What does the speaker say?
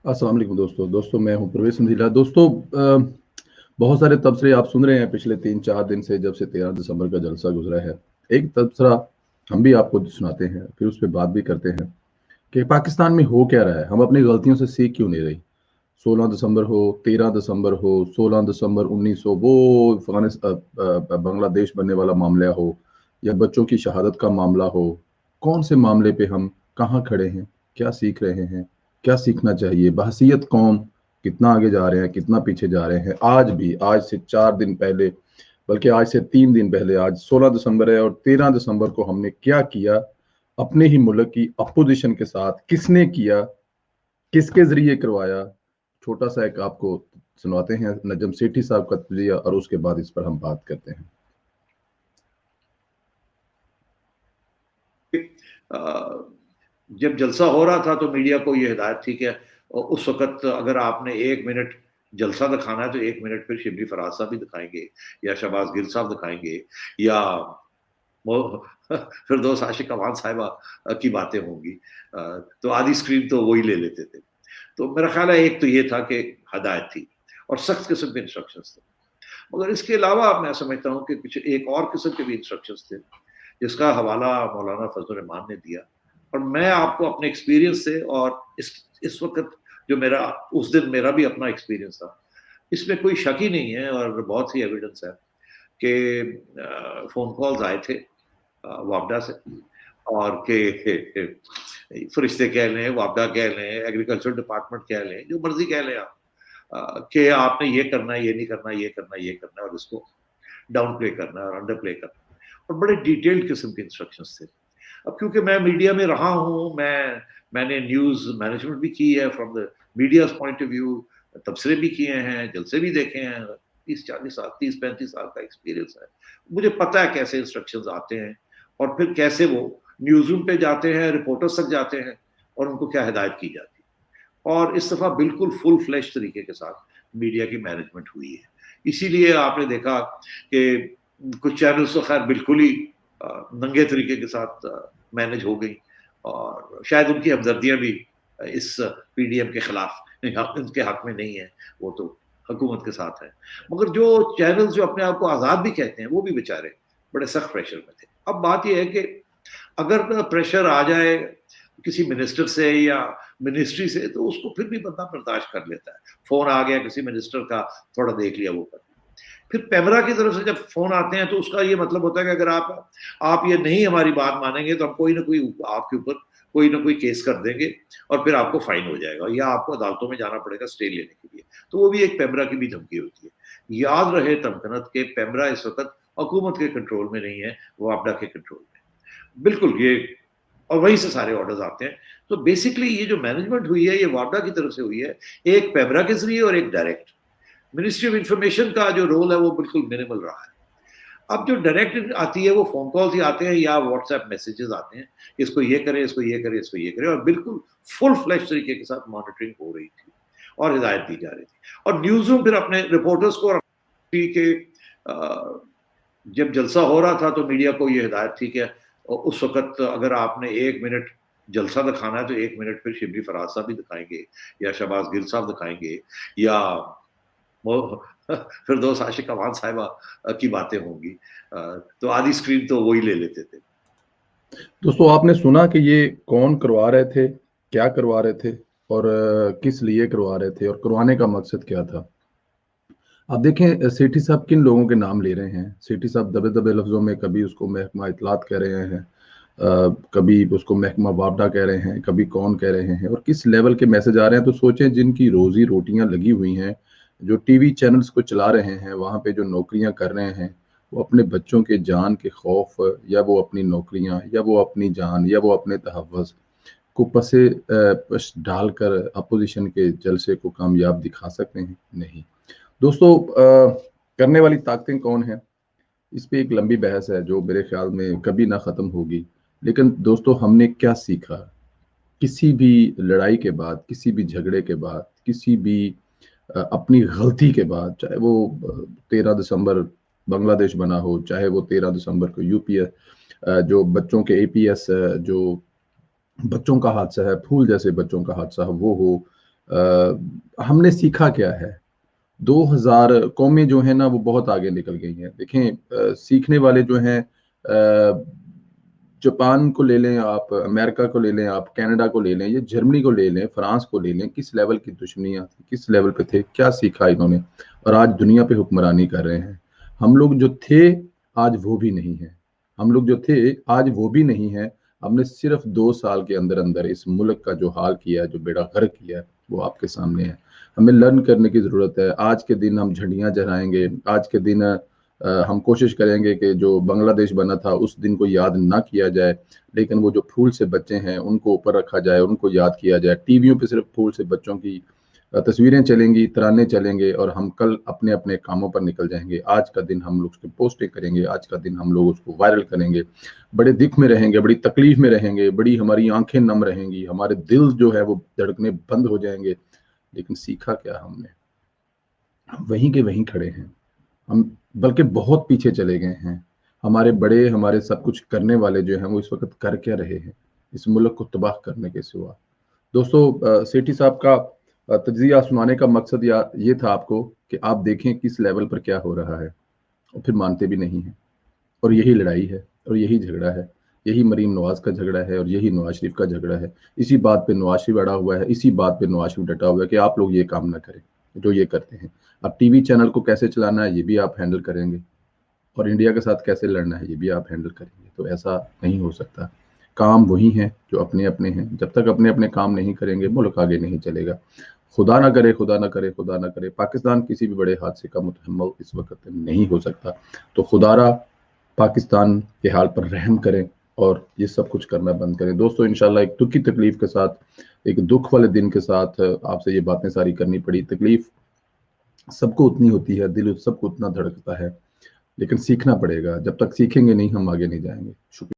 अस्सलाम वालेकुम दोस्तों मैं हूं प्रवेश संधीला। दोस्तों, बहुत सारे तबसरे आप सुन रहे हैं पिछले 3-4 दिन से, जब से 13 दिसंबर का जलसा गुजरा है। एक तबसरा हम भी आपको सुनाते हैं, फिर उस पे बात भी करते हैं कि पाकिस्तान में हो क्या रहा है, हम अपनी गलतियों से सीख क्यों नहीं रही। 16 दिसंबर हो, 13 दिसंबर हो, 16 दिसंबर 1900 वो बांग्लादेश बनने वाला मामला हो, या बच्चों की शहादत का मामला हो, कौन से मामले पे हम कहाँ खड़े हैं, क्या सीख रहे हैं, क्या सीखना चाहिए, बहसीयत कौम कितना आगे जा रहे हैं, कितना पीछे जा रहे हैं। आज भी, आज से 4 दिन पहले, बल्कि आज से 3 दिन पहले, आज 16 दिसंबर है और 13 दिसंबर को हमने क्या किया अपने ही मुल्क की अपोजिशन के साथ, किसने किया, किसके ज़रिए करवाया। छोटा-सा एक आपको सुनाते हैं नजम सेठी साहब का तज़किया और उसके बाद इस पर हम बात करते हैं। जब जलसा हो रहा था तो मीडिया को ये हिदायत थी कि उस वक़्त अगर आपने 1 मिनट जलसा दिखाना है तो 1 मिनट फिर शिबली फराज साहब भी दिखाएँगे या शहबाज गिल साहब दिखाएँगे या वो फिरदौस आशिक अमान साहिबा की बातें होंगी। तो आधी स्क्रीन तो वो ही ले लेते थे। तो मेरा ख़्याल है एक तो ये था कि हिदायत थी और सख्त किस्म के इंस्ट्रक्शंस थे। मगर इसके अलावा मैं समझता हूँ कि कुछ एक और किस्म के भी इंस्ट्रक्शंस थे, जिसका हवाला मौलाना फजल रहमान ने दिया। और मैं आपको अपने एक्सपीरियंस से और इस वक़्त जो मेरा उस दिन मेरा भी अपना एक्सपीरियंस था, इसमें कोई शक ही नहीं है और बहुत ही एविडेंस है कि फ़ोन कॉल्स आए थे वापडा से और के फरिश्ते कह लें, वापडा कह लें, एग्रीकल्चर डिपार्टमेंट कह लें, जो मर्ज़ी कह लें आप कि आपने ये करना है, ये नहीं करना, ये करना है, ये करना है और इसको डाउन प्ले करना है और अंडर प्ले करना है और बड़े डिटेल्ड किस्म के इंस्ट्रक्शंस थे। अब क्योंकि मैं मीडिया में रहा हूँ, मैंने न्यूज़ मैनेजमेंट भी की है from the media's point of view, तबसरे भी किए हैं, जलसे भी देखे हैं, 30-40 साल, 30-35 साल का एक्सपीरियंस है। मुझे पता है कैसे इंस्ट्रक्शंस आते हैं और फिर कैसे वो न्यूज़ रूम पे जाते हैं, रिपोर्टर्स तक जाते हैं और उनको क्या हिदायत की जाती है। और इस दफ़ा बिल्कुल फुल फ्लेश तरीके के साथ मीडिया की मैनेजमेंट हुई है। इसीलिए आपने देखा कि कुछ चैनल्स तो खैर बिल्कुल ही नंगे तरीके के साथ मैनेज हो गई और शायद उनकी हमदर्दियाँ भी इस पीडीएम के खिलाफ उनके हक में नहीं है, वो तो हुकूमत के साथ है। मगर जो चैनल्स जो अपने आप को आज़ाद भी कहते हैं, वो भी बेचारे बड़े सख्त प्रेशर में थे। अब बात ये है कि अगर प्रेशर आ जाए किसी मिनिस्टर से या मिनिस्ट्री से तो उसको फिर भी बंदा बर्दाश्त कर लेता है। फ़ोन आ गया किसी मिनिस्टर का, थोड़ा देख लिया वो कर लिया। फिर पैमरा की तरफ से जब फ़ोन आते हैं तो उसका ये मतलब होता है कि अगर आप ये नहीं हमारी बात मानेंगे तो हम कोई ना कोई आपके ऊपर कोई ना कोई केस कर देंगे और फिर आपको फाइन हो जाएगा या आपको अदालतों में जाना पड़ेगा स्टे लेने के लिए। तो वो भी एक पैमरा की भी धमकी होती है। याद रहे तमकनत के पैमरा इस वक़्त हुकूमत के कंट्रोल में नहीं है, वो आपदा के कंट्रोल में है। बिल्कुल ये और वहीं से सारे ऑर्डर्स आते हैं। तो बेसिकली ये जो मैनेजमेंट हुई है, ये वापडा की तरफ से हुई है, एक पैमरा के ज़रिए और एक डायरेक्ट। मिनिस्ट्री ऑफ इंफॉर्मेशन का जो रोल है वो बिल्कुल मिनिमल रहा है। अब जो डायरेक्ट आती है वो फ़ोन कॉल्स ही आते हैं या व्हाट्सएप मैसेजेस आते हैं, इसको ये करें, इसको ये करें, इसको ये करें और बिल्कुल फुल फ्लेश तरीके के साथ मॉनिटरिंग हो रही थी और हिदायत दी जा रही थी। और न्यूज़ रूम फिर अपने रिपोर्टर्स को के जब जलसा हो रहा था तो मीडिया को ये हिदायत थी कि उस वक़्त अगर आपने 1 मिनट जलसा दिखाना है तो 1 मिनट फिर शिबली फराज साहब भी दिखाएँगे या शहबाज गिल साहब दिखाएँगे या वो फिरदौस आशिक अमान साहिबा की बातें होंगी। तो आधी स्क्रीन तो वो ही ले लेते थे। दोस्तों, आपने सुना कि ये कौन करवा रहे थे, क्या करवा रहे थे और किस लिए करवा रहे थे और करवाने का मकसद क्या था। आप देखें, सेठी साहब किन लोगों के नाम ले रहे हैं। सेठी साहब दबे दबे लफ्जों में कभी उसको महकमा इतलात कह रहे हैं, कभी उसको महकमा वापडा कह रहे हैं, कभी कौन कह रहे हैं और किस लेवल के मैसेज आ रहे हैं। तो सोचें, जिनकी रोजी रोटियां लगी हुई हैं, जो टीवी चैनल्स को चला रहे हैं, वहां पे जो नौकरियां कर रहे हैं, वो अपने बच्चों के जान के खौफ, या वो अपनी नौकरियां, या वो अपनी जान, या वो अपने तहफ़्फ़ुज़ को पस डालकर अपोजिशन के जलसे को कामयाब दिखा सकते हैं? नहीं। दोस्तों, करने वाली ताकतें कौन हैं? इस पे एक लंबी बहस है जो मेरे ख्याल में कभी ना ख़त्म होगी। लेकिन दोस्तों, हमने क्या सीखा? किसी भी लड़ाई के बाद, किसी भी झगड़े के बाद, किसी भी अपनी गलती के बाद, चाहे वो 13 दिसंबर बांग्लादेश बना हो, चाहे वो 13 दिसंबर को यूपीएस जो बच्चों के एपीएस जो बच्चों का हादसा है, फूल जैसे बच्चों का हादसा वो हो, हमने सीखा क्या है? 2000 कौमें जो हैं ना वो बहुत आगे निकल गई हैं। देखें सीखने वाले जो हैं जापान को ले लें आप, अमेरिका को ले लें आप, कनाडा को ले लें, ये जर्मनी को ले लें, फ्रांस को ले लें, किस लेवल की दुश्मनियाँ थी, किस लेवल पे थे, क्या सीखा इन्होंने, और आज दुनिया पे हुक्मरानी कर रहे हैं। हम लोग जो थे आज वो भी नहीं है, हम लोग जो थे आज वो भी नहीं है। हमने सिर्फ 2 साल के अंदर अंदर इस मुल्क का जो हाल किया है, जो बेड़ा गर्क किया है, वो आपके सामने है। हमें लर्न करने की ज़रूरत है। आज के दिन हम झंडियाँ जलाएंगे, आज के दिन हम कोशिश करेंगे कि जो बांग्लादेश बना था उस दिन को याद ना किया जाए, लेकिन वो जो फूल से बच्चे हैं उनको ऊपर रखा जाए, उनको याद किया जाए। टीवियों पे सिर्फ फूल से बच्चों की तस्वीरें चलेंगी, तराने चलेंगे, और हम कल अपने अपने कामों पर निकल जाएंगे। आज का दिन हम लोग उसकी पोस्टें करेंगे, आज का दिन हम लोग उसको वायरल करेंगे, बड़े दिख में रहेंगे, बड़ी तकलीफ में रहेंगे, बड़ी हमारी आंखें नम रहेंगी, हमारे दिल जो है वो धड़कने बंद हो जाएंगे। लेकिन सीखा क्या हमने? हम वहीं के वहीं खड़े हैं, हम बल्कि बहुत पीछे चले गए हैं। हमारे बड़े, हमारे सब कुछ करने वाले जो हैं वो इस वक्त कर क्या रहे हैं इस मुल्क को तबाह करने के सिवा? दोस्तों सेठी साहब का तजिया सुनाने का मकसद या ये था आपको कि आप देखें किस लेवल पर क्या हो रहा है, और फिर मानते भी नहीं हैं। और यही लड़ाई है और यही झगड़ा है, यही मरीम नवाज का झगड़ा है और यही नवाज शरीफ का झगड़ा है। इसी बात पे नवाज शरीफ अड़ा हुआ है, इसी बात पे नवाज शरीफ डटा हुआ है कि आप लोग ये काम ना करें जो ये करते हैं। अब टीवी चैनल को कैसे चलाना है ये भी आप हैंडल करेंगे, और इंडिया के साथ कैसे लड़ना है ये भी आप हैंडल करेंगे। तो ऐसा नहीं हो सकता। काम वही हैं जो अपने अपने हैं। जब तक अपने अपने काम नहीं करेंगे मुल्क आगे नहीं चलेगा। खुदा ना करे, खुदा ना करे, खुदा ना करे, पाकिस्तान किसी भी बड़े हादसे का मुतहम्मिल इस वक्त नहीं हो सकता। तो खुदारा पाकिस्तान के हाल पर रहम करें और ये सब कुछ करना बंद करें। दोस्तों इंशाल्लाह एक दुखी तकलीफ के साथ, एक दुख वाले दिन के साथ आपसे ये बातें सारी करनी पड़ी। तकलीफ सबको उतनी होती है, दिल सबको उतना धड़कता है, लेकिन सीखना पड़ेगा। जब तक सीखेंगे नहीं हम आगे नहीं जाएंगे। शुक्रिया।